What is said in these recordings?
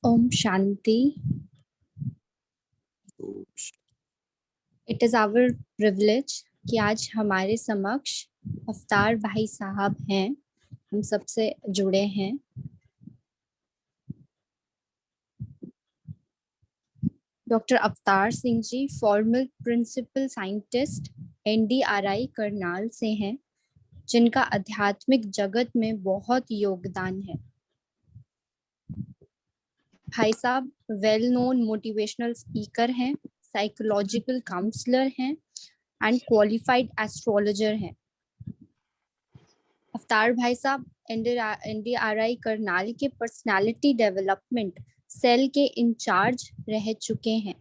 Om Shanti. It is our privilege कि आज हमारे समक्ष अवतार भाई साहब हैं, हम सबसे जुड़े हैं। Doctor Avtar Singh ji formal principal scientist NDRI Karnal से हैं, जिनका आध्यात्मिक जगत में बहुत योगदान है। भाई साहब वेल नोन मोटिवेशनल स्पीकर हैं, साइकोलॉजिकल काउंसलर हैं एंड क्वालिफाइड एस्ट्रोलॉजर हैं। अवतार भाई साहब NDRI करनाल के पर्सनालिटी डेवलपमेंट सेल के इंचार्ज रह चुके हैं।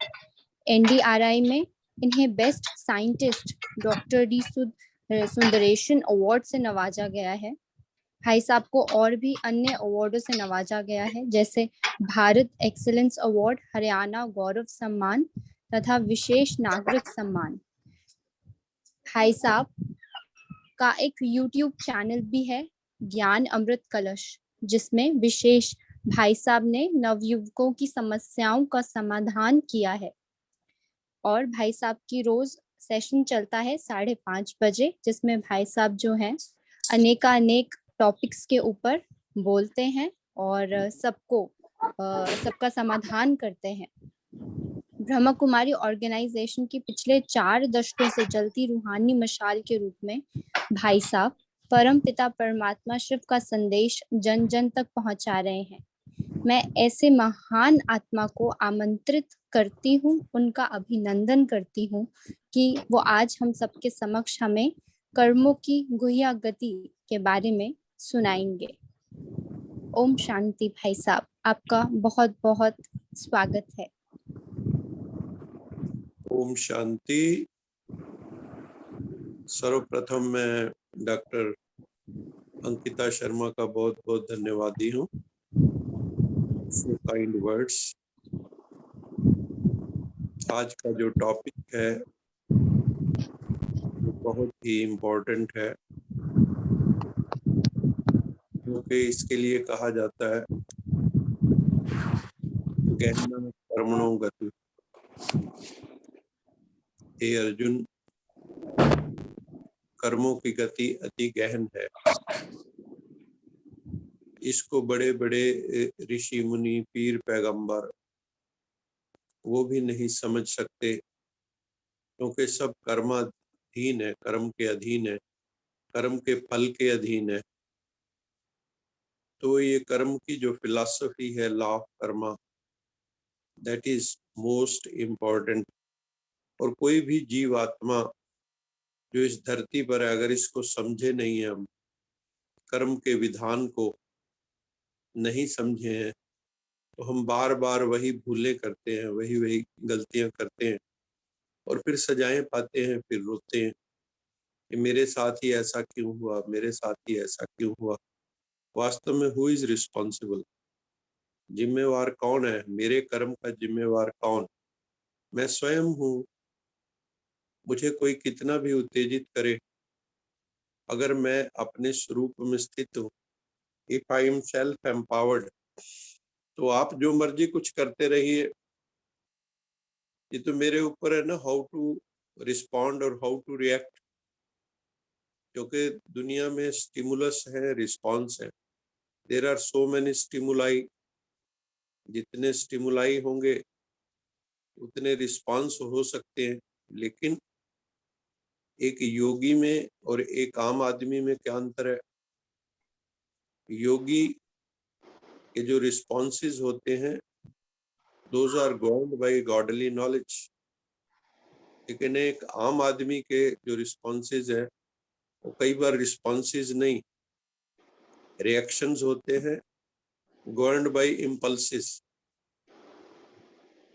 NDRI में इन्हें best scientist doctor D Sundaresan award से नवाजा गया है। भाई साहब को और भी अन्य अवार्डों से नवाजा गया है, जैसे भारत एक्सीलेंस अवार्ड, हरियाणा गौरव सम्मान तथा विशेष नागरिक सम्मान। भाई साहब का एक YouTube चैनल भी है, ज्ञान अमृत कलश, जिसमें विशेष भाई साहब ने नवयुवकों की समस्याओं का समाधान किया है। और भाई साहब की रोज सेशन चलता है 5:30 बजे, जिसमें भाई साहब जो हैं अनेक टॉपिक्स के ऊपर बोलते हैं और सबका समाधान करते हैं। ब्रह्मा कुमारी ऑर्गेनाइजेशन की पिछले 4 दशकों से जलती रूहानी मशाल के रूप में भाई साहब परम पिता परमात्मा शिव का संदेश जन जन तक पहुंचा रहे हैं। मैं ऐसे महान आत्मा को आमंत्रित करती हूँ, उनका अभिनंदन करती हूँ कि वो आज हम सबके समक्ष हमें कर्मों की गुह्य गति के बारे में सुनाएंगे। ओम शांति। भाई साहब आपका बहुत बहुत स्वागत है। ओम शांति। सर्वप्रथम मैं डॉक्टर अंकिता शर्मा का बहुत बहुत धन्यवादी हूँ फॉर काइंड वर्ड्स। आज का जो टॉपिक है वो बहुत ही इम्पोर्टेंट है, क्योंकि इसके लिए कहा जाता है गहना कर्मणो गति। हे अर्जुन, कर्मों की गति अति गहन है। इसको बड़े बड़े ऋषि मुनि पीर पैगंबर वो भी नहीं समझ सकते, क्योंकि सब कर्माधीन है, कर्म के अधीन है, कर्म के फल के अधीन है। तो ये कर्म की जो फिलॉसफी है, law of Karma, that is most important. और कोई भी जीव आत्मा जो इस धरती पर है, अगर इसको समझे नहीं है, हम कर्म के विधान को नहीं समझे हैं, तो हम बार बार वही भूलें करते हैं, वही वही गलतियां करते हैं और फिर सजाएं पाते हैं, फिर रोते हैं कि मेरे साथ ही ऐसा क्यों हुआ, मेरे साथ ही ऐसा क्यों हुआ। वास्तव में हु इज रिस्पॉन्सिबल? जिम्मेवार कौन है? मेरे कर्म का जिम्मेवार कौन? मैं स्वयं हूँ। मुझे कोई कितना भी उत्तेजित करे, अगर मैं अपने स्वरूप में स्थित हूँ, if I am self empowered, तो आप जो मर्जी कुछ करते रहिए। ये तो मेरे ऊपर है ना, हाउ टू रिस्पॉन्ड और हाउ टू रिएक्ट। क्योंकि दुनिया में स्टिमुलस है, रिस्पॉन्स है। There are so many stimuli. जितने स्टिमुलाई होंगे उतने रिस्पॉन्स हो सकते हैं, लेकिन एक योगी में और एक आम आदमी में क्या अंतर है? योगी के जो रिस्पॉन्सेज होते हैं, those are governed by godly knowledge. लेकिन एक आम आदमी के जो रिस्पॉन्सेज है, वो कई बार रिस्पॉन्सेज नहीं, रिएक्शंस होते हैं, गवर्न्ड बाय इम्पल्सेस।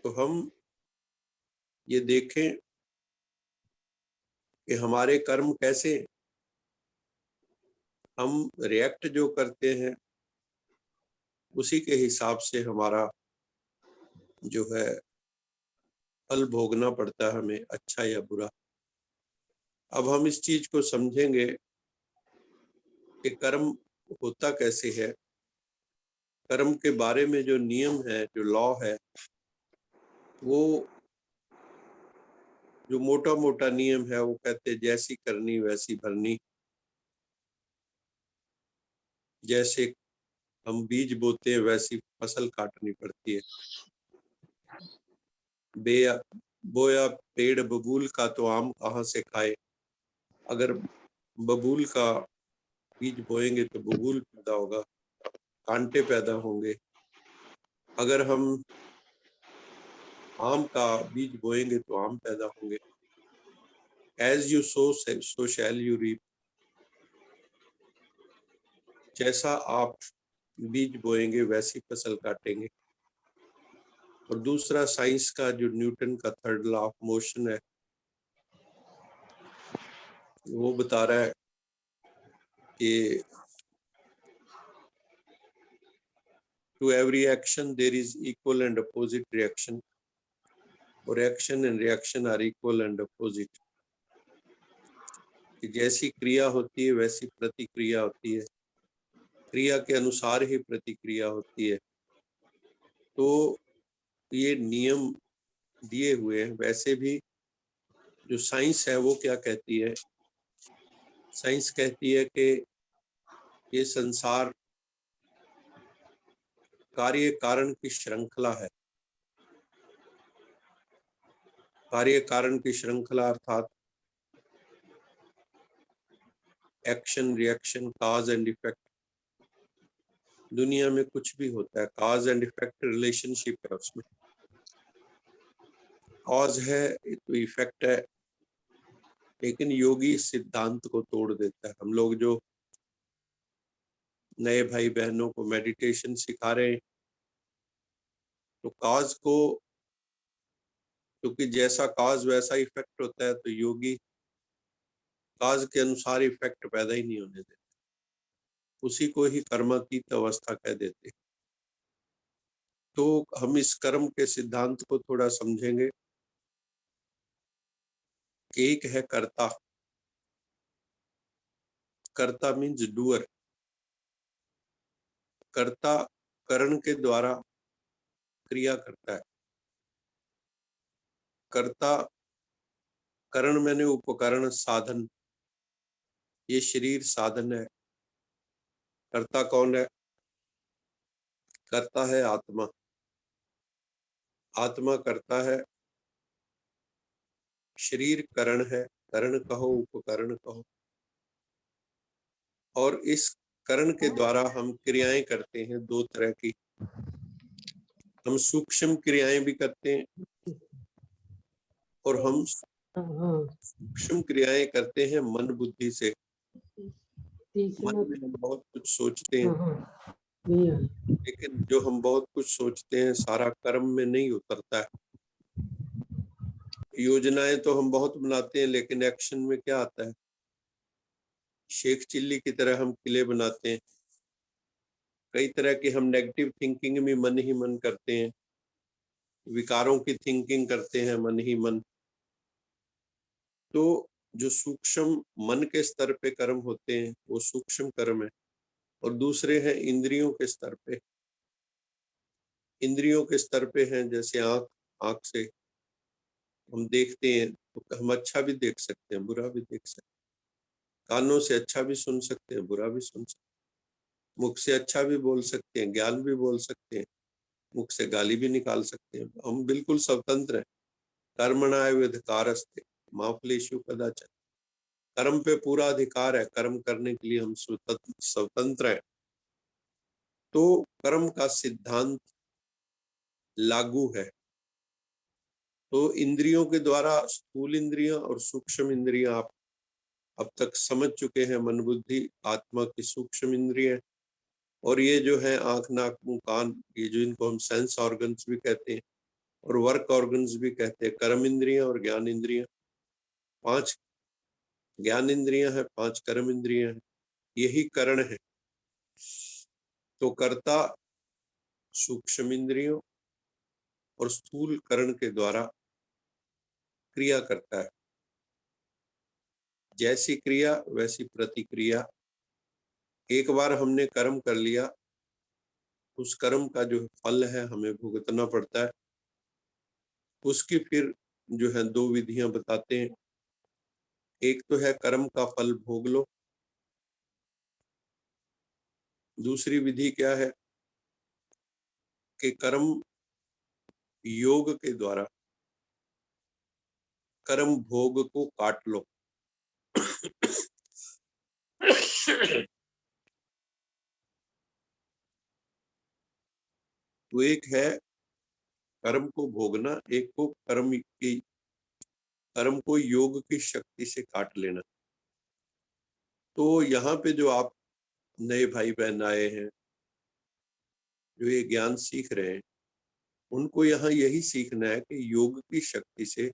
तो हम ये देखें कि हमारे कर्म कैसे, हम रिएक्ट जो करते हैं उसी के हिसाब से हमारा जो है फल भोगना पड़ता है हमें, अच्छा या बुरा। अब हम इस चीज को समझेंगे कि कर्म होता कैसे है। कर्म के बारे में जो नियम है, जो लॉ है, वो जो मोटा मोटा नियम है वो कहते जैसी करनी वैसी भरनी। जैसे हम बीज बोते हैं वैसी फसल काटनी पड़ती है। बोया पेड़ बबूल का तो आम कहाँ से खाए। अगर बबूल का बीज बोएंगे तो बबूल पैदा होगा, कांटे पैदा होंगे। अगर हम आम का बीज बोएंगे तो आम पैदा होंगे। As you sow so shall you reap. जैसा आप बीज बोएंगे वैसी फसल काटेंगे। और दूसरा साइंस का जो न्यूटन का थर्ड लॉ ऑफ मोशन है, वो बता रहा है कि to every action there is equal and opposite reaction, और action and reaction are equal and opposite. जैसी क्रिया होती है वैसी प्रतिक्रिया होती है, क्रिया के अनुसार ही प्रतिक्रिया होती है। तो ये नियम दिए हुए हैं। वैसे भी जो साइंस है वो क्या कहती है? साइंस कहती है कि ये संसार कार्य कारण की श्रृंखला है। कार्य कारण की श्रृंखला अर्थात action reaction cause and effect. दुनिया में कुछ भी होता है कॉज एंड इफेक्ट रिलेशनशिप है, उसमें कॉज है तो इफेक्ट है। लेकिन योगी इस सिद्धांत को तोड़ देता है। हम लोग जो नए भाई बहनों को मेडिटेशन सिखा रहे हैं, तो कॉज को, क्योंकि जैसा कॉज वैसा इफेक्ट होता है, तो योगी कॉज के अनुसार इफेक्ट पैदा ही नहीं होने देते, उसी को ही कर्मातीत अवस्था कह देते हैं। तो हम इस कर्म के सिद्धांत को थोड़ा समझेंगे कि एक है कर्ता। कर्ता मीन्स डूअर। कर्ता करण के द्वारा क्रिया करता है। कर्ता करण मैंने उपकरण साधन, ये शरीर साधन है। कर्ता कौन है? कर्ता है आत्मा। आत्मा करता है, शरीर करण है। करण कहो उपकरण कहो। और इस करण के द्वारा हम क्रियाएं करते हैं दो तरह की। हम सूक्ष्म क्रियाएं भी करते हैं और हम सूक्ष्म क्रियाएं करते हैं मन बुद्धि से। मन में हम बहुत कुछ सोचते हैं, लेकिन जो हम बहुत कुछ सोचते हैं सारा कर्म में नहीं उतरता है। योजनाएं तो हम बहुत बनाते हैं, लेकिन एक्शन में क्या आता है? शेख चिल्ली की तरह हम किले बनाते हैं। कई तरह की हम नेगेटिव थिंकिंग में मन ही मन करते हैं, विकारों की थिंकिंग करते हैं मन ही मन। तो जो सूक्ष्म मन के स्तर पे कर्म होते हैं वो सूक्ष्म कर्म है, और दूसरे हैं इंद्रियों के स्तर पे। इंद्रियों के स्तर पे हैं जैसे आंख। आंख से हम देखते हैं तो हम अच्छा भी देख सकते हैं, बुरा भी देख सकते हैं। कानों से अच्छा भी सुन सकते हैं, बुरा भी सुन सकते हैं। मुख से अच्छा भी बोल सकते हैं, ज्ञान भी बोल सकते हैं। मुख से गाली भी निकाल सकते हैं। हम बिल्कुल स्वतंत्र हैं। कर्मणाय अधिकारस्ते मा फलेषु कदाचन। कर्म पे पूरा अधिकार है। कर्म करने के लिए हम स्वतंत्र हैं। तो कर्म का सिद्धांत लागू है। तो इंद्रियों के द्वारा स्थूल इंद्रियां और सूक्ष्म इंद्रियां आप अब तक समझ चुके हैं। मन बुद्धि आत्मा की सूक्ष्म इंद्रियां, और ये जो है आंख नाक मुंह कान, ये जो इनको हम सेंस ऑर्गन्स भी कहते हैं और वर्क ऑर्गन्स भी कहते हैं। कर्म इंद्रियां और ज्ञान इंद्रियां, 5 ज्ञान इंद्रियां हैं, 5 कर्म इंद्रियां हैं। यही करण है। तो कर्ता सूक्ष्म इंद्रियों और स्थूल करण के द्वारा क्रिया करता है। जैसी क्रिया वैसी प्रतिक्रिया। एक बार हमने कर्म कर लिया, उस कर्म का जो फल है हमें भुगतना पड़ता है। उसकी फिर जो है 2 विधियां बताते हैं। एक तो है कर्म का फल भोग लो। दूसरी विधि क्या है कि कर्म योग के द्वारा कर्म भोग को काट लो। तो एक है कर्म को भोगना, एक को कर्म को योग की शक्ति से काट लेना। तो यहाँ पे जो आप नए भाई बहन आए हैं, जो ये ज्ञान सीख रहे हैं, उनको यहाँ यही सीखना है कि योग की शक्ति से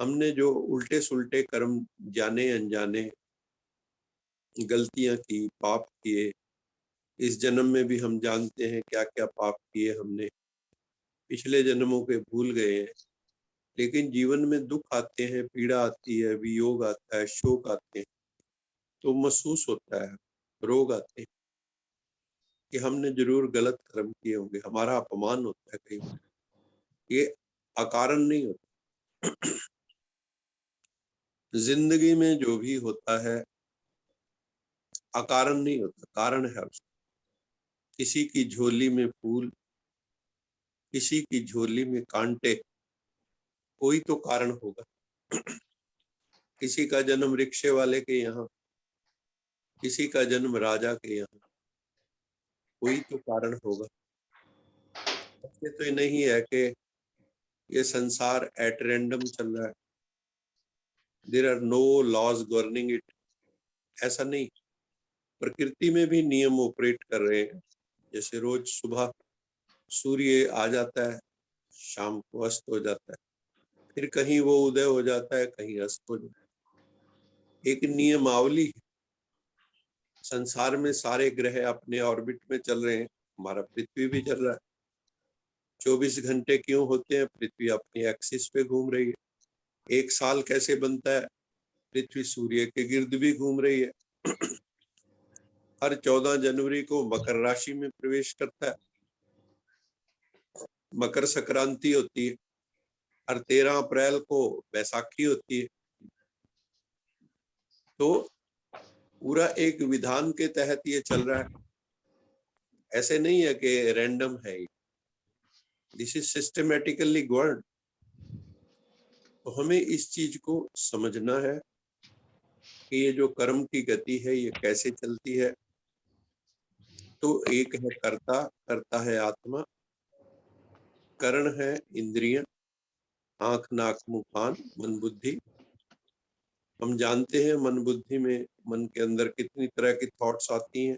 हमने जो उल्टे सुल्टे कर्म, जाने अनजाने गलतियां की, पाप किए, इस जन्म में भी हम जानते हैं क्या क्या पाप किए हमने, पिछले जन्मों के भूल गए हैं। लेकिन जीवन में दुख आते हैं, पीड़ा आती है, वियोग आता है, शोक आते हैं, तो महसूस होता है, रोग आते हैं कि हमने जरूर गलत कर्म किए होंगे, हमारा अपमान होता है कई बार। ये अकारण नहीं होता। जिंदगी में जो भी होता है अकारण नहीं होता, कारण है उसका। किसी की झोली में फूल, किसी की झोली में कांटे, कोई तो कारण होगा। किसी का जन्म रिक्शे वाले के यहाँ, किसी का जन्म राजा के यहाँ, कोई तो कारण होगा। ऐसे तो ये नहीं है कि ये संसार एट रैंडम चल रहा है, there are no laws governing it, ऐसा नहीं। प्रकृति में भी नियम ऑपरेट कर रहे हैं। जैसे रोज सुबह सूर्य आ जाता है, शाम को अस्त हो जाता है, फिर कहीं वो उदय हो जाता है, कहीं अस्त हो जाता है। एक नियमावली है। संसार में सारे ग्रह अपने ऑर्बिट में चल रहे हैं, हमारा पृथ्वी भी चल रहा है। 24 घंटे क्यों होते हैं? पृथ्वी अपनी एक्सिस पे घूम रही है। एक साल कैसे बनता है? पृथ्वी सूर्य के गिर्द भी घूम रही है। हर 14 जनवरी को मकर राशि में प्रवेश करता है, मकर संक्रांति होती है। हर 13 अप्रैल को बैसाखी होती है। तो पूरा एक विधान के तहत ये चल रहा है, ऐसे नहीं है कि रैंडम है। This is systematically govern. तो हमें इस चीज को समझना है कि ये जो कर्म की गति है ये कैसे चलती है। तो एक है कर्ता, करता है आत्मा, करण है इंद्रियां, आंख नाक मुंह कान, मन बुद्धि। हम जानते हैं मन बुद्धि में, मन के अंदर कितनी तरह की थॉट्स आती हैं,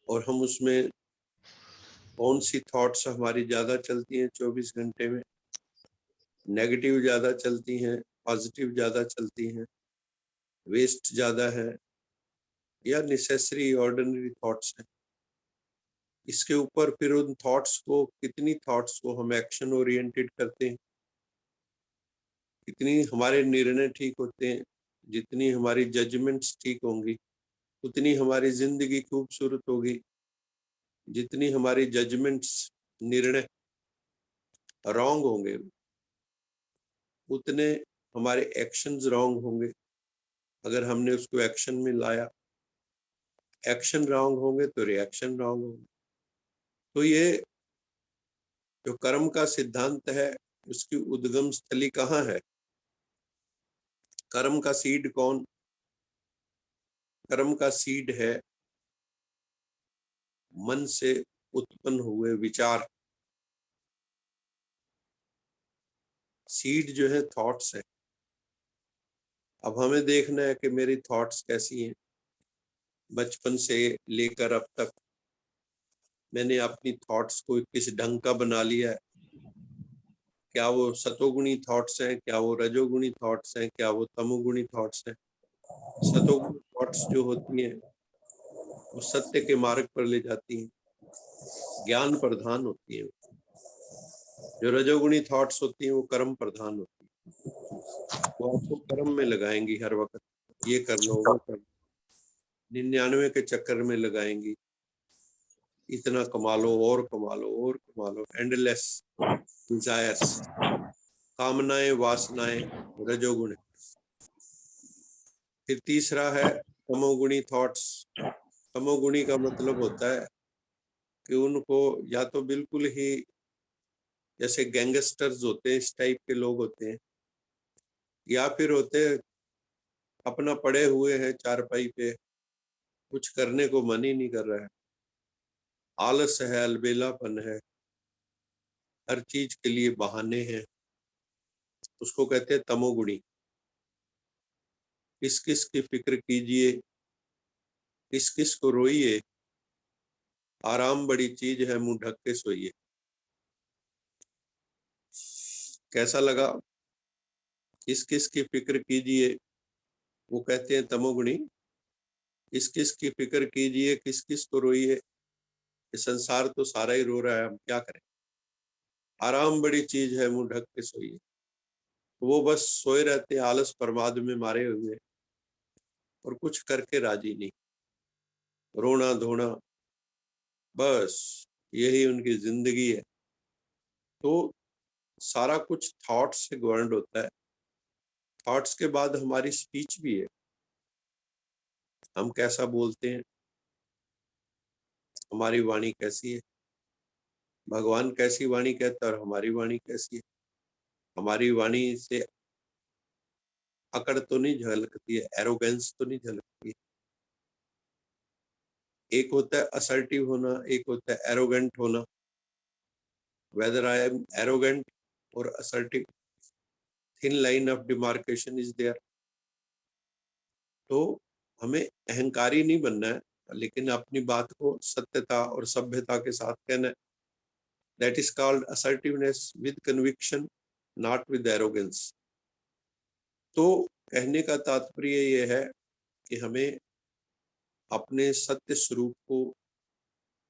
और हम उसमें कौन सी थॉट्स हमारी ज्यादा चलती हैं 24 घंटे में। नेगेटिव ज्यादा चलती हैं, पॉजिटिव ज्यादा चलती हैं, वेस्ट ज्यादा है, या नेसेसरी ऑर्डिनरी थॉट्स हैं। इसके ऊपर फिर उन थॉट्स को, कितनी थॉट्स को हम एक्शन ओरिएंटेड करते हैं, कितनी हमारे निर्णय ठीक होते हैं। जितनी हमारी जजमेंट्स ठीक होंगी उतनी हमारी जिंदगी खूबसूरत होगी। जितनी हमारी जजमेंट्स, निर्णय रॉन्ग होंगे उतने हमारे एक्शंस रॉन्ग होंगे। अगर हमने उसको एक्शन में लाया, एक्शन रॉन्ग होंगे तो रिएक्शन रॉन्ग होंगे। तो ये जो कर्म का सिद्धांत है उसकी उद्गम स्थली कहाँ है? कर्म का सीड कौन? कर्म का सीड है मन से उत्पन्न हुए विचार। सीड जो है थॉट्स है। अब हमें देखना है कि मेरी थॉट्स कैसी हैं। बचपन से लेकर अब तक मैंने अपनी थॉट्स को किस ढंग का बना लिया है। क्या वो सतोगुणी थॉट्स हैं, क्या वो रजोगुणी थॉट्स हैं, क्या वो तमोगुणी थॉट्स हैं? सतोगुणी थॉट्स जो होती हैं वो सत्य के मार्ग पर ले जाती हैं, ज्ञान प्रधान होती हैं। जो रजोगुणी थॉट्स होती हैं वो कर्म प्रधान होती हैं, वो आपको कर्म में लगाएंगी हर वक्त। ये कर लो, वो कर लो, 99 के चक्कर में लगाएंगी। इतना कमा लो और कमा लो और कमा लो, एंडलेस डिजायर्स, कामनाएं, वासनाएं, रजोगुण। फिर तीसरा है तमोगुणी थॉट्स। तमोगुणी का मतलब होता है कि उनको या तो बिल्कुल ही जैसे गैंगस्टर्स होते हैं, इस टाइप के लोग होते हैं, या फिर होते हैं अपना पड़े हुए हैं चारपाई पे, कुछ करने को मन ही नहीं कर रहा है, आलस है, अलबेलापन है, हर चीज के लिए बहाने हैं, उसको कहते हैं तमोगुणी। किस किस की फिक्र कीजिए, किस किस को रोइए, आराम बड़ी चीज है, मुंह ढक के सोइए। कैसा लगा? किस किस की फिक्र कीजिए, वो कहते हैं तमोगुणी। किस किस की फिक्र कीजिए, किस किस को रोइए, ये संसार तो सारा ही रो रहा है, हम क्या करें, आराम बड़ी चीज है, मुंह ढक के सोइए। वो बस सोए रहते, आलस प्रमाद में मारे हुए, और कुछ करके राजी नहीं, रोना धोना, बस यही उनकी जिंदगी है। तो सारा कुछ थॉट्स से गवर्न होता है। थॉट्स के बाद हमारी स्पीच भी है, हम कैसा बोलते हैं, हमारी वाणी कैसी है, भगवान कैसी वाणी कहता है और हमारी वाणी कैसी है। हमारी वाणी से अकड़ तो नहीं झलकती है, एरोगेंस तो नहीं झलकती है। एक होता है असर्टिव होना, एक होता है एरोगेंट होना। वेदर आई एम एरोगेंट और assertive, thin line of demarcation is there. तो हमें अहंकारी नहीं बनना है, लेकिन अपनी बात को सत्यता और सभ्यता के साथ कहना है। That is called assertiveness with conviction, not with arrogance. तो कहने का तात्पर्य ये है कि हमें अपने सत्य स्वरूप को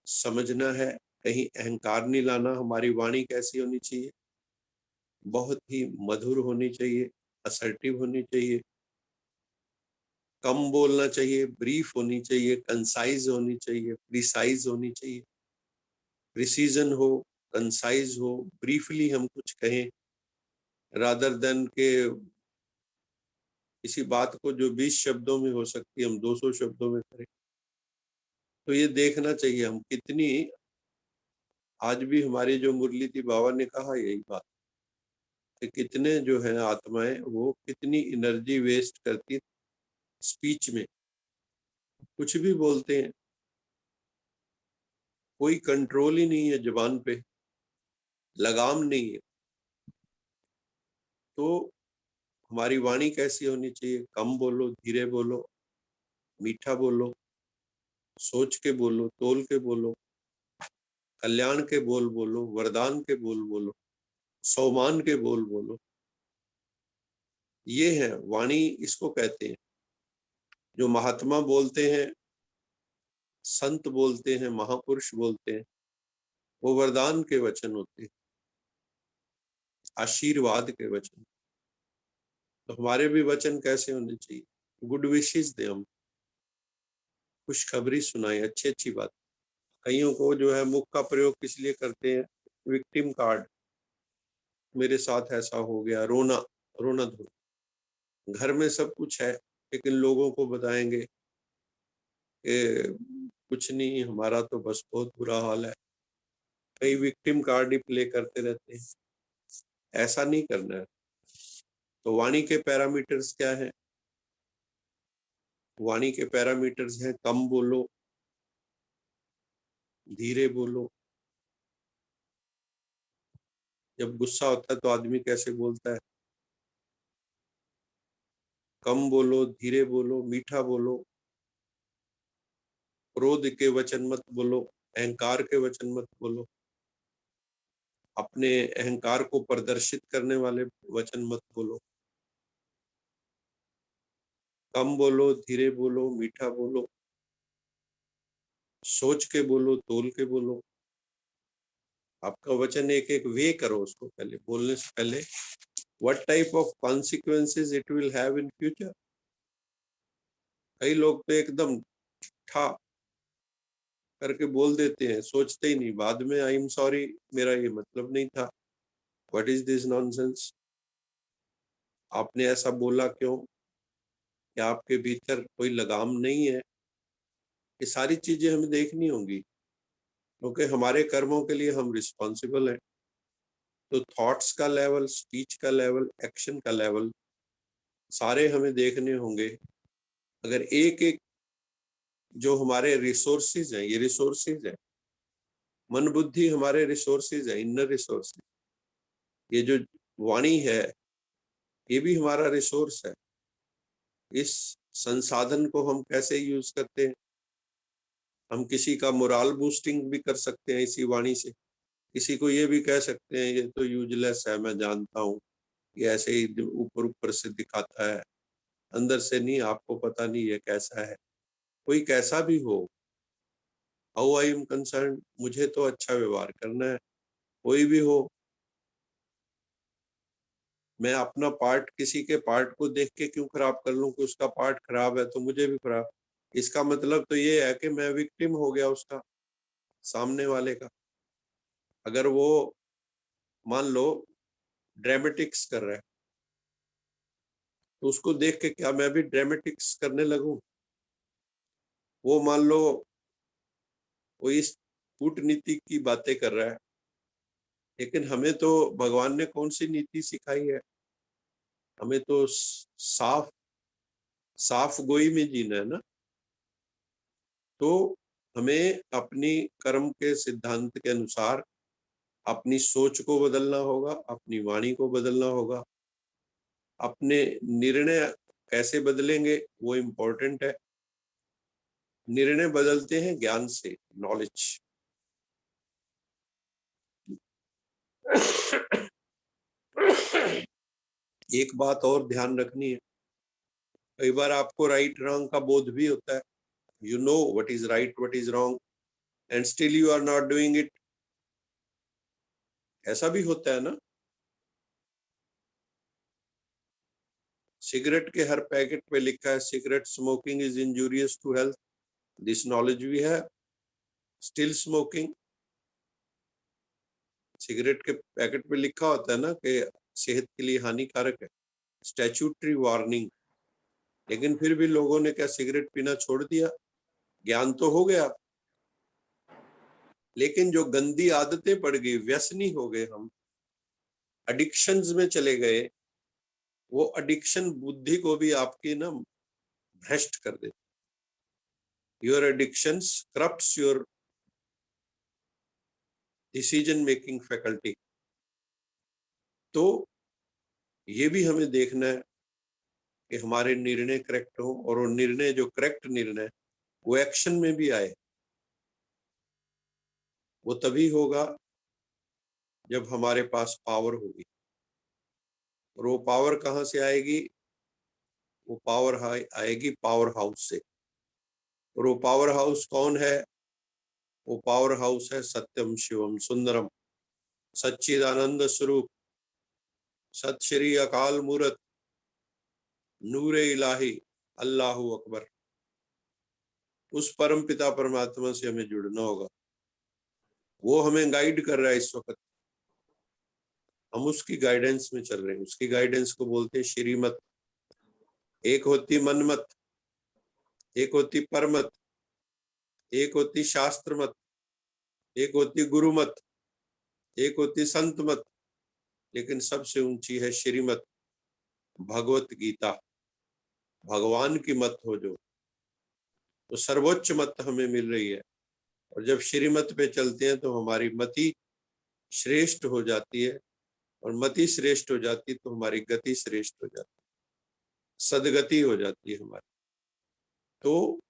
समझना है, कहीं अहंकार नहीं लाना। हमारी वाणी कैसी होनी चाहिए? बहुत ही मधुर होनी चाहिए, असर्टिव होनी चाहिए, कम बोलना चाहिए, ब्रीफ होनी चाहिए, कंसाइज होनी चाहिए, प्रिसाइज होनी चाहिए। प्रिसीजन हो, कंसाइज हो, ब्रीफली हम कुछ कहें, रादर देन के किसी बात को जो 20 शब्दों में हो सकती है हम 200 शब्दों में करें। तो ये देखना चाहिए हम कितनी, आज भी हमारी जो मुरली थी बाबा ने कहा यही बात कि कितने जो है आत्माएं वो कितनी एनर्जी वेस्ट करती स्पीच में, कुछ भी बोलते हैं, कोई कंट्रोल ही नहीं है, जुबान पे लगाम नहीं है। तो हमारी वाणी कैसी होनी चाहिए? कम बोलो, धीरे बोलो, मीठा बोलो, सोच के बोलो, तोल के बोलो, कल्याण के बोल बोलो, वरदान के बोल बोलो, सम्मान के बोल बोलो। ये है वाणी, इसको कहते हैं। जो महात्मा बोलते हैं, संत बोलते हैं, महापुरुष बोलते हैं, वो वरदान के वचन होते हैं, आशीर्वाद के वचन। तो हमारे भी वचन कैसे होने चाहिए? गुड विशेस दे, हम खुशखबरी सुनाए, अच्छी अच्छी बात। कईयों को जो है मुख का प्रयोग किस लिए करते हैं? विक्टिम कार्ड, मेरे साथ ऐसा हो गया, रोना, रोना धोना। घर में सब कुछ है, लेकिन लोगों को बताएंगे कि कुछ नहीं, हमारा तो बस बहुत बुरा हाल है। कई विक्टिम कार्ड ही प्ले करते रहते हैं। ऐसा नहीं करना है। तो वाणी के पैरामीटर्स क्या है? वाणी के पैरामीटर्स हैं, कम बोलो, धीरे बोलो। जब गुस्सा होता है तो आदमी कैसे बोलता है? कम बोलो, धीरे बोलो, मीठा बोलो, क्रोध के वचन मत बोलो, अहंकार के वचन मत बोलो, अपने अहंकार को प्रदर्शित करने वाले वचन मत बोलो। कम बोलो, धीरे बोलो, मीठा बोलो, सोच के बोलो, तोल के बोलो। आपका वचन एक एक वे करो उसको, पहले बोलने से पहले what type of consequences it will have in future. कई लोग तो एकदम ठा करके बोल देते हैं, सोचते ही नहीं, बाद में आई एम सॉरी, मेरा ये मतलब नहीं था, व्हाट इज दिस नॉनसेंस, आपने ऐसा बोला क्यों, क्या आपके भीतर कोई लगाम नहीं है। ये सारी चीजें हमें देखनी होंगी, क्योंकि हमारे कर्मों के लिए हम रिस्पॉन्सिबल हैं। तो थॉट्स का लेवल, स्पीच का लेवल, एक्शन का लेवल सारे हमें देखने होंगे। अगर एक एक जो हमारे रिसोर्सेज हैं, ये रिसोर्सेज है, मन बुद्धि हमारे रिसोर्सेज है, इनर रिसोर्सेज, ये जो वाणी है ये भी हमारा रिसोर्स है। इस संसाधन को हम कैसे यूज करते हैं, हम किसी का मोरल बूस्टिंग भी कर सकते हैं इसी वाणी से, किसी को ये भी कह सकते हैं ये तो यूजलेस है, मैं जानता हूँ, ये ऐसे ही ऊपर ऊपर से दिखाता है, अंदर से नहीं, आपको पता नहीं ये कैसा है। कोई कैसा भी हो, हाउ आई एम कंसर्न, मुझे तो अच्छा व्यवहार करना है, कोई भी हो। मैं अपना पार्ट, किसी के पार्ट को देख के क्यों खराब कर लूं कि उसका पार्ट खराब है तो मुझे भी खराब, इसका मतलब तो ये है कि मैं विक्टिम हो गया उसका, सामने वाले का। अगर वो मान लो ड्रामेटिक्स कर रहा है तो उसको देख के क्या मैं भी ड्रामेटिक्स करने लगूं। वो मान लो वो इस कूटनीति की बातें कर रहा है, लेकिन हमें तो भगवान ने कौन सी नीति सिखाई है, हमें तो साफ साफ गोई में जीना है ना। तो हमें अपनी कर्म के सिद्धांत के अनुसार अपनी सोच को बदलना होगा, अपनी वाणी को बदलना होगा। अपने निर्णय कैसे बदलेंगे वो इम्पोर्टेंट है। निर्णय बदलते हैं ज्ञान से, नॉलेज। एक बात और ध्यान रखनी है, कई बार आपको राइट रॉन्ग का बोध भी होता है, you know what is right what is wrong and still you are not doing it, ऐसा भी होता है ना। सिगरेट के हर पैकेट पे लिखा है cigarette smoking is injurious to health, this knowledge we है, स्टिल स्मोकिंग। सिगरेट के पैकेट पे लिखा होता है ना कि सेहत के लिए हानिकारक है, स्टैट्यूटरी वार्निंग, लेकिन फिर भी लोगों ने क्या सिगरेट पीना छोड़ दिया। ज्ञान तो हो गया, लेकिन जो गंदी आदतें पड़ गई, व्यसनी हो गए हम, एडिक्शंस में चले गए, वो एडिक्शन बुद्धि को भी आपकी ना भ्रष्ट कर देते। Your addictions corrupts your decision making faculty. तो ये भी हमें देखना है कि हमारे निर्णय करेक्ट हो, और वो निर्णय जो करेक्ट निर्णय वो एक्शन में भी आए। वो तभी होगा जब हमारे पास पावर होगी, और वो पावर कहाँ से आएगी, वो पावर आएगी पावर हाउस से। और वो पावर हाउस कौन है, वो पावर हाउस है सत्यम शिवम सुंदरम, सच्चिदानंद स्वरूप, सत श्री अकाल मूरत, नूरे इलाही, अल्लाहू अकबर। उस परम पिता परमात्मा से हमें जुड़ना होगा, वो हमें गाइड कर रहा है इस वक्त, हम उसकी गाइडेंस में चल रहे हैं। उसकी गाइडेंस को बोलते हैं श्रीमत। एक होती मनमत, एक होती परमत, एक होती शास्त्र मत, एक होती गुरु मत, एक होती संत मत, लेकिन सबसे ऊंची है श्रीमत, भगवत गीता। भगवान की मत हो जो, तो सर्वोच्च मत हमें मिल रही है। और जब श्रीमत पे चलते हैं तो हमारी मति श्रेष्ठ हो जाती है, और मति श्रेष्ठ हो जाती तो हमारी गति श्रेष्ठ हो जाती, सदगति हो जाती है हमारी। तो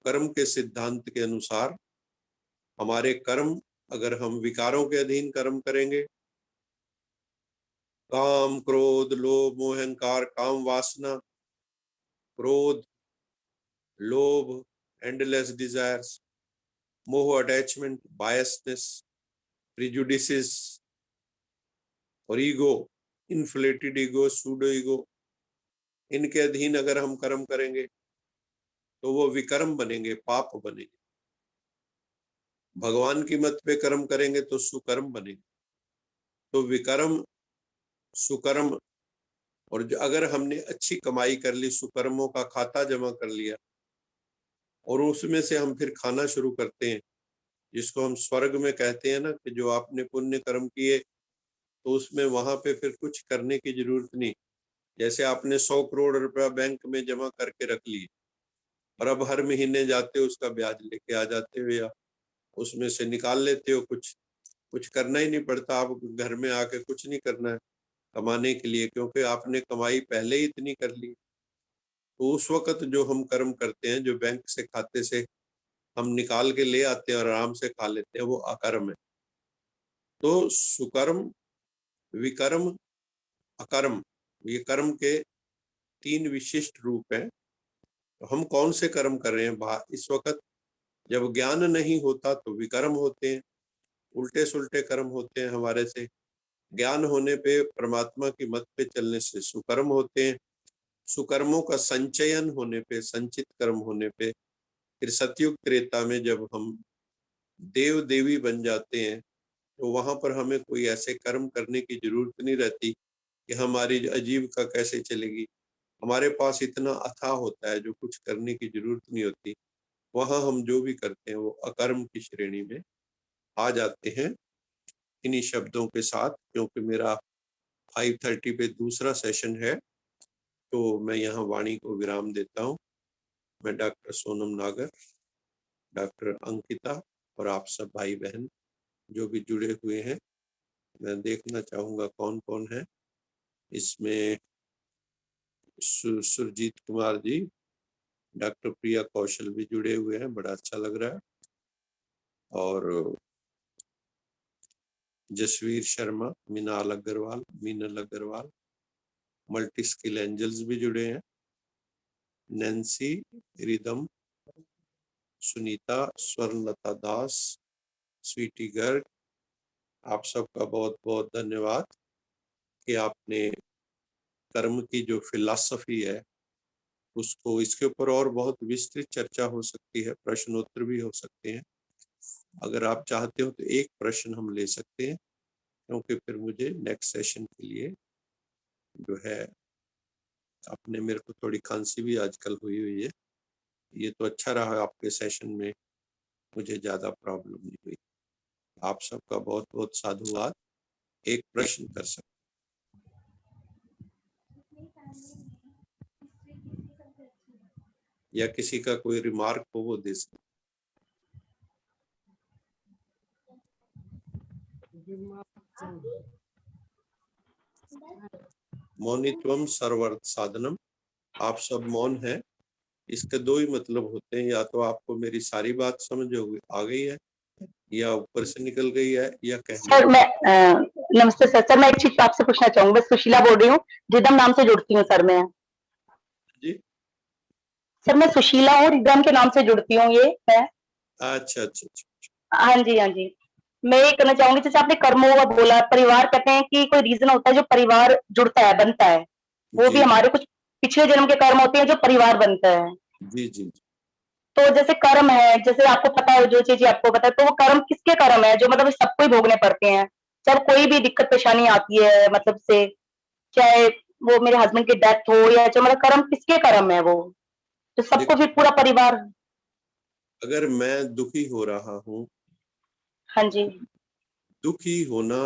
कर्म के सिद्धांत के अनुसार हमारे कर्म, अगर हम विकारों के अधीन कर्म करेंगे, काम क्रोध लोभ मोह अहंकार, काम वासना, क्रोध, लोभ, एंडलेस डिजायर्स, मोह अटैचमेंट, बायसनेस, प्रिजुडिसेस और ego, inflated ego, pseudo ego, इनके अधीन अगर हम कर्म करेंगे तो वो विकर्म बनेंगे, पाप बनेंगे। भगवान की मत पे कर्म करेंगे तो सुकर्म बनेंगे। तो विकर्म, सुकर्म, और अगर हमने अच्छी कमाई कर ली, सुकर्मों का खाता जमा कर लिया, और उसमें से हम फिर खाना शुरू करते हैं, जिसको हम स्वर्ग में कहते हैं ना, कि जो आपने पुण्य कर्म किए तो उसमें वहां पे फिर कुछ करने की जरूरत नहीं। जैसे आपने 100 करोड़ रुपया बैंक में जमा करके रख लिए, और अब हर महीने जाते हो उसका ब्याज लेके आ जाते हो, या उसमें से निकाल लेते हो, कुछ कुछ करना ही नहीं पड़ता। आप घर में आके कुछ नहीं करना है कमाने के लिए, क्योंकि आपने कमाई पहले ही इतनी कर ली। तो उस वक्त जो हम कर्म करते हैं, जो बैंक से खाते से हम निकाल के ले आते हैं और आराम से खा लेते हैं, वो अकर्म है। तो सुकर्म, विकर्म, अकर्म, ये कर्म के 3 विशिष्ट रूप हैं। तो हम कौन से कर्म कर रहे हैं इस वक्त? जब ज्ञान नहीं होता तो विकर्म होते हैं, उल्टे सुल्टे कर्म होते हैं हमारे से। ज्ञान होने पे, परमात्मा की मत पे चलने से सुकर्म होते हैं। सुकर्मों का संचयन होने पे, संचित कर्म होने पे, फिर सतयुग त्रेता में जब हम देव देवी बन जाते हैं, तो वहां पर हमें कोई ऐसे कर्म करने की जरूरत नहीं रहती कि हमारी आजीविका कैसे चलेगी। हमारे पास इतना अथाह होता है, जो कुछ करने की जरूरत नहीं होती। वहां हम जो भी करते हैं वो अकर्म की श्रेणी में आ जाते हैं। इन्हीं शब्दों के साथ, क्योंकि मेरा 5:30 पे दूसरा सेशन है, तो मैं यहाँ वाणी को विराम देता हूँ। मैं डॉक्टर सोनम नागर, डॉक्टर अंकिता और आप सब भाई बहन जो भी जुड़े हुए हैं, मैं देखना चाहूंगा कौन कौन है इसमें। सुरजीत कुमार जी, डॉक्टर प्रिया कौशल भी जुड़े हुए हैं, बड़ा अच्छा लग रहा है। और Jasveer Sharma, Meenal Agarwal, multi skill angels भी जुड़े हैं। नैन्सी, रिदम, सुनीता, स्वर्णलता दास, स्वीटी गर्ग, आप सबका बहुत बहुत धन्यवाद कि आपने कर्म की जो फिलॉसफी है उसको, इसके ऊपर और बहुत विस्तृत चर्चा हो सकती है, प्रश्नोत्तर भी हो सकते हैं। अगर आप चाहते हो तो एक प्रश्न हम ले सकते हैं, क्योंकि फिर मुझे नेक्स्ट सेशन के लिए जो है, अपने, मेरे को थोड़ी खांसी भी आजकल हुई हुई है। ये तो अच्छा रहा आपके सेशन में मुझे ज्यादा प्रॉब्लम नहीं हुई। आप सबका बहुत बहुत साधुवाद। एक प्रश्न कर सकते, या किसी का कोई रिमार्क हो वो दे सकते। मौनित्वम सर्वर्थ साधनम, आप सब मौन हैं। इसके दो ही मतलब होते हैं, या तो आपको मेरी सारी बात समझ आ गई है, या ऊपर से निकल गई है, या कहने सर मैं नमस्ते सर। सर मैं एक चीज आपसे पूछना चाहूंगी। मैं सुशीला बोल रही हूँ, रिदम नाम से जुड़ती हूँ सर। मैं जी। सर मैं सुशीला हूँ, रिदम के नाम से जुड़ती हूँ। ये है। अच्छा अच्छा अच्छा। हाँ जी, हाँ जी। मैं ये कहना चाहूंगी, जैसे आपने कर्मों का बोला, परिवार कहते हैं कि कोई रीजन होता है जो परिवार जुड़ता है, बनता है। वो भी जी हमारे कुछ पिछले जन्म के कर्म होते हैं जो परिवार बनता है। जी जी। तो जैसे कर्म है, जैसे आपको पता है, जो चीज आपको पता है, तो वो कर्म किसके कर्म है जो मतलब सबको ही भोगने पड़ते हैं? जब कोई भी दिक्कत परेशानी आती है, मतलब से, चाहे वो मेरे हस्बैंड की डेथ हो, या जो मतलब कर्म किसके कर्म है वो, तो सबको देखो, फिर पूरा परिवार। अगर मैं दुखी हो रहा हूँ, हाँ जी। दुखी होना,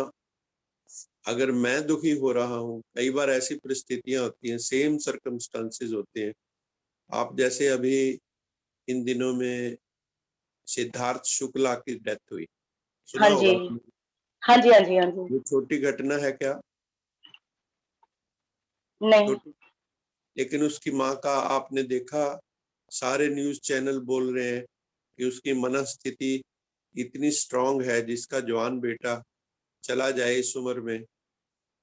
अगर मैं दुखी हो रहा हूँ, कई बार ऐसी परिस्थितियां होती हैं, सेम सर्कमस्टांसेस होते हैं। आप जैसे अभी इन दिनों में सिद्धार्थ शुक्ला की डेथ हुई, सुना हाँ जी। होगा आपने। हाँ जी, हाँ जी, हाँ जी। ये छोटी घटना है क्या? नहीं। छोटी, लेकिन उसकी माँ का आपने देखा, सारे न्यूज चैनल बोल रहे हैं कि उसकी मनस्थिति इतनी स्ट्रांग है, जिसका जवान बेटा चला जाए इस उम्र में,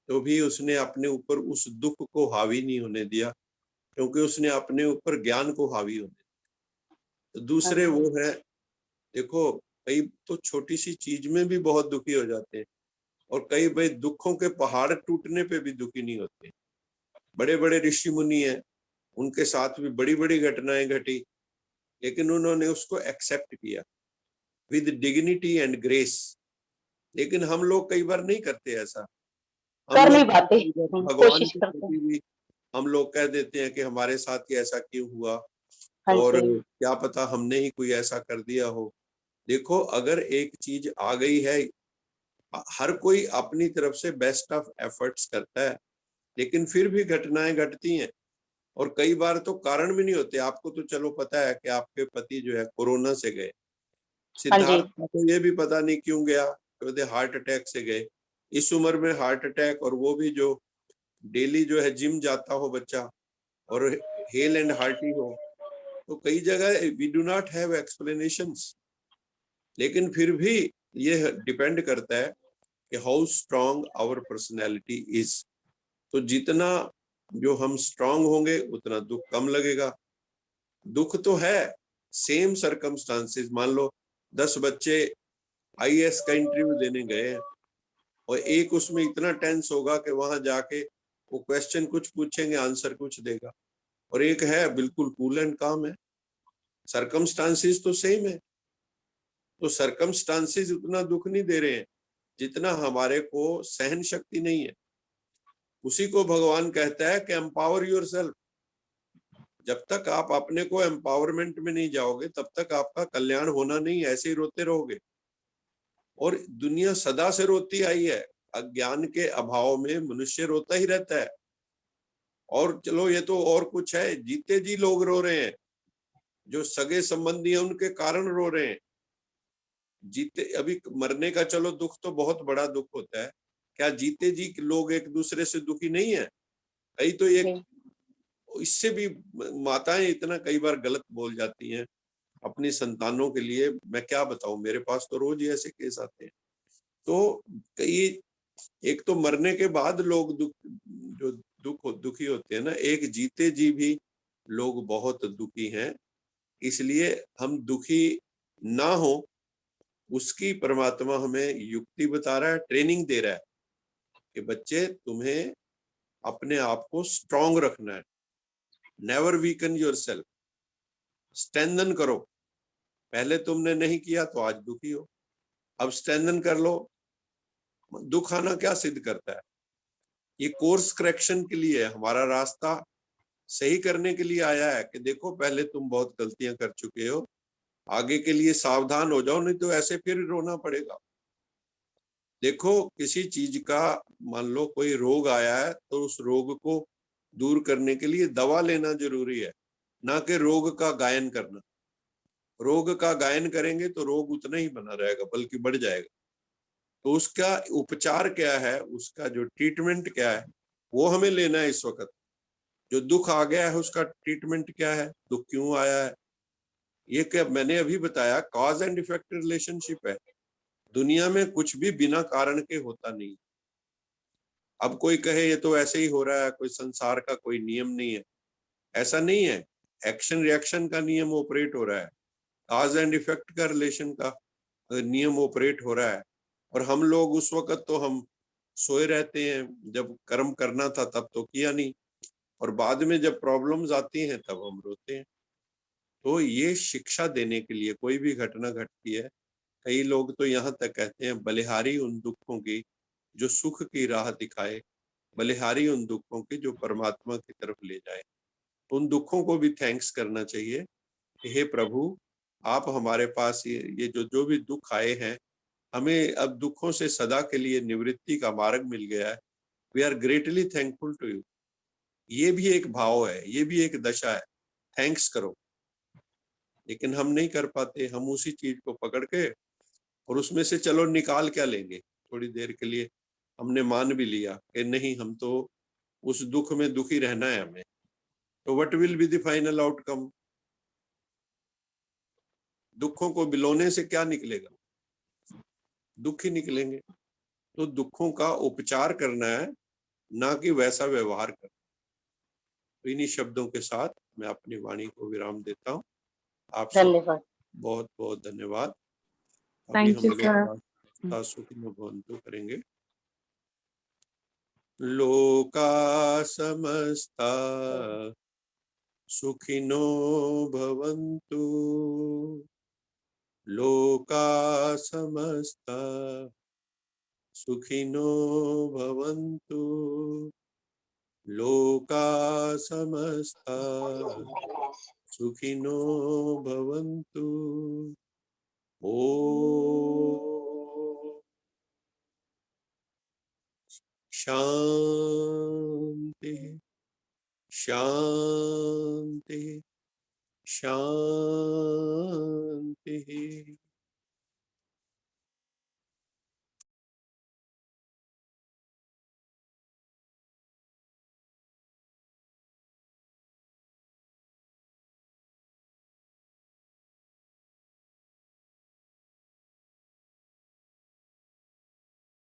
तो भी उसने अपने ऊपर उस दुख को हावी नहीं होने दिया, क्योंकि उसने अपने ऊपर ज्ञान को हावी होने दिया। तो हाँ दूसरे जी। वो है, देखो, कई तो छोटी सी चीज में भी बहुत दुखी हो जाते हैं, और कई भाई दुखों के पहाड़ टूटने पे भी दुखी नहीं होते। बड़े बड़े ऋषि मुनि हैं, उनके साथ भी बड़ी बड़ी घटनाएं घटी, लेकिन उन्होंने उसको एक्सेप्ट किया। With dignity and grace. लेकिन हम लोग कई बार नहीं करते ऐसा। हम कर नहीं लोग पाते, भगवान कोशिश के करते हैं। प्रति भी हम लोग कह देते हैं कि हमारे साथ ही ऐसा क्यों हुआ, हाँ और जी, क्या पता हमने ही कोई ऐसा कर दिया हो। देखो, अगर एक चीज आ गई है, हर कोई अपनी तरफ से बेस्ट ऑफ एफर्ट्स करता है, लेकिन फिर भी घटनाएं घटती हैं। और कई बार तो कारण भी नहीं होते। आपको तो चलो पता है कि आपके पति जो है कोरोना से गए, हाँ जी, सिद्धार्थ को तो ये भी पता नहीं क्यों गया, तो हार्ट अटैक से गए। इस उम्र में हार्ट अटैक, और वो भी जो डेली जो है जिम जाता हो बच्चा, और हेल एंड हार्टी हो। तो कई जगह we do not have explanations, लेकिन फिर भी ये डिपेंड करता है कि how strong our personality is. तो जितना जो हम स्ट्रांग होंगे उतना दुख कम लगेगा। दुख तो है, सेम सरकमस्टांसेस। मान लो 10 बच्चे आईएएस का इंटरव्यू देने गए हैं, और एक उसमें इतना टेंस होगा कि वहां जाके वो क्वेश्चन कुछ पूछेंगे, आंसर कुछ देगा, और एक है बिल्कुल कूल एंड काम है। सरकमस्टांसेस तो सेम है। तो सरकमस्टांसेस उतना दुख नहीं दे रहे हैं जितना हमारे को सहन शक्ति नहीं है। उसी को भगवान कहता है कि एम्पावर योरसेल्फ। जब तक आप अपने को एम्पावरमेंट में नहीं जाओगे, तब तक आपका कल्याण होना नहीं, ऐसे ही रोते रहोगे। और दुनिया सदा से रोती आई है, अज्ञान के अभाव में मनुष्य रोता ही रहता है। और चलो ये तो और कुछ है, जीते जी लोग रो रहे हैं, जो सगे संबंधी हैं उनके कारण रो रहे हैं। जीते, अभी मरने का चलो दुख तो बहुत बड़ा दुख होता है, क्या जीते जी लोग एक दूसरे से दुखी नहीं है? कई तो एक जी, इससे भी माताएं इतना कई बार गलत बोल जाती हैं अपनी संतानों के लिए। मैं क्या बताऊं, मेरे पास तो रोज ही ऐसे केस आते हैं। तो कई, एक तो मरने के बाद लोग जो दुखी होते हैं ना, एक जीते जी भी लोग बहुत दुखी हैं। इसलिए हम दुखी ना हो, उसकी परमात्मा हमें युक्ति बता रहा है, ट्रेनिंग दे रहा है कि बच्चे तुम्हें अपने आप को स्ट्रांग रखना है। नेवर वीकन योरसेल्फ, स्ट्रेंथन करो। पहले तुमने नहीं किया तो आज दुखी हो, अब स्ट्रेंथन कर लो। दुख आना क्या सिद्ध करता है? ये कोर्स करेक्शन के लिए है, हमारा रास्ता सही करने के लिए आया है कि देखो पहले तुम बहुत गलतियां कर चुके हो, आगे के लिए सावधान हो जाओ, नहीं तो ऐसे फिर रोना पड़ेगा। देखो, किसी चीज का मान लो कोई रोग आया है, तो उस रोग को दूर करने के लिए दवा लेना जरूरी है, ना कि रोग का गायन करना। रोग का गायन करेंगे तो रोग उतना ही बना रहेगा, बल्कि बढ़ जाएगा। तो उसका उपचार क्या है, उसका जो ट्रीटमेंट क्या है, वो हमें लेना है इस वक्त। जो दुख आ गया है उसका ट्रीटमेंट क्या है, दुख क्यों आया है, ये क्या मैंने अभी बताया, कॉज एंड इफेक्ट रिलेशनशिप है। दुनिया में कुछ भी बिना कारण के होता नहीं। अब कोई कहे ये तो ऐसे ही हो रहा है, कोई संसार का कोई नियम नहीं है, ऐसा नहीं है। एक्शन रिएक्शन का नियम ऑपरेट हो रहा है, कॉज एंड इफेक्ट का रिलेशन का नियम ऑपरेट हो रहा है। और हम लोग उस वक्त तो हम सोए रहते हैं, जब कर्म करना था तब तो किया नहीं, और बाद में जब प्रॉब्लम्स आती हैं तब हम रोते हैं। तो ये शिक्षा देने के लिए कोई भी घटना घटती है। कई लोग तो यहाँ तक कहते हैं, बलिहारी उन दुखों की जो सुख की राह दिखाए, बलिहारी उन दुखों की जो परमात्मा की तरफ ले जाए। उन दुखों को भी थैंक्स करना चाहिए कि हे प्रभु, आप हमारे पास ये जो जो भी दुख आए हैं, हमें अब दुखों से सदा के लिए निवृत्ति का मार्ग मिल गया है। We are greatly thankful to you. ये भी एक भाव है, ये भी एक दशा है, थैंक्स करो। लेकिन हम नहीं कर पाते, हम उसी चीज को पकड़ के, और उसमें से चलो निकाल क्या लेंगे, थोड़ी देर के लिए हमने मान भी लिया कि नहीं, हम तो उस दुख में दुखी रहना है हमें। तो what will be the final outcome? दुखों को बिलोने से क्या निकलेगा? दुख ही निकलेंगे। तो दुखों का उपचार करना है, ना कि वैसा व्यवहार करना। तो इन्हीं शब्दों के साथ मैं अपनी वाणी को विराम देता हूँ। आप सब धन्यवाद। बहुत बहुत धन्यवाद। अभी Thank हम you, लोग sir. प्रार्थना सुखिनो भवन्तु करेंगे। लोका समस्ता सुखिनो भवन्तु, लोका समस्ता सुखिनो भवन्तु। लोका समस्ता सुखिनो भवन्तु। ओम शांति शांति, शांति।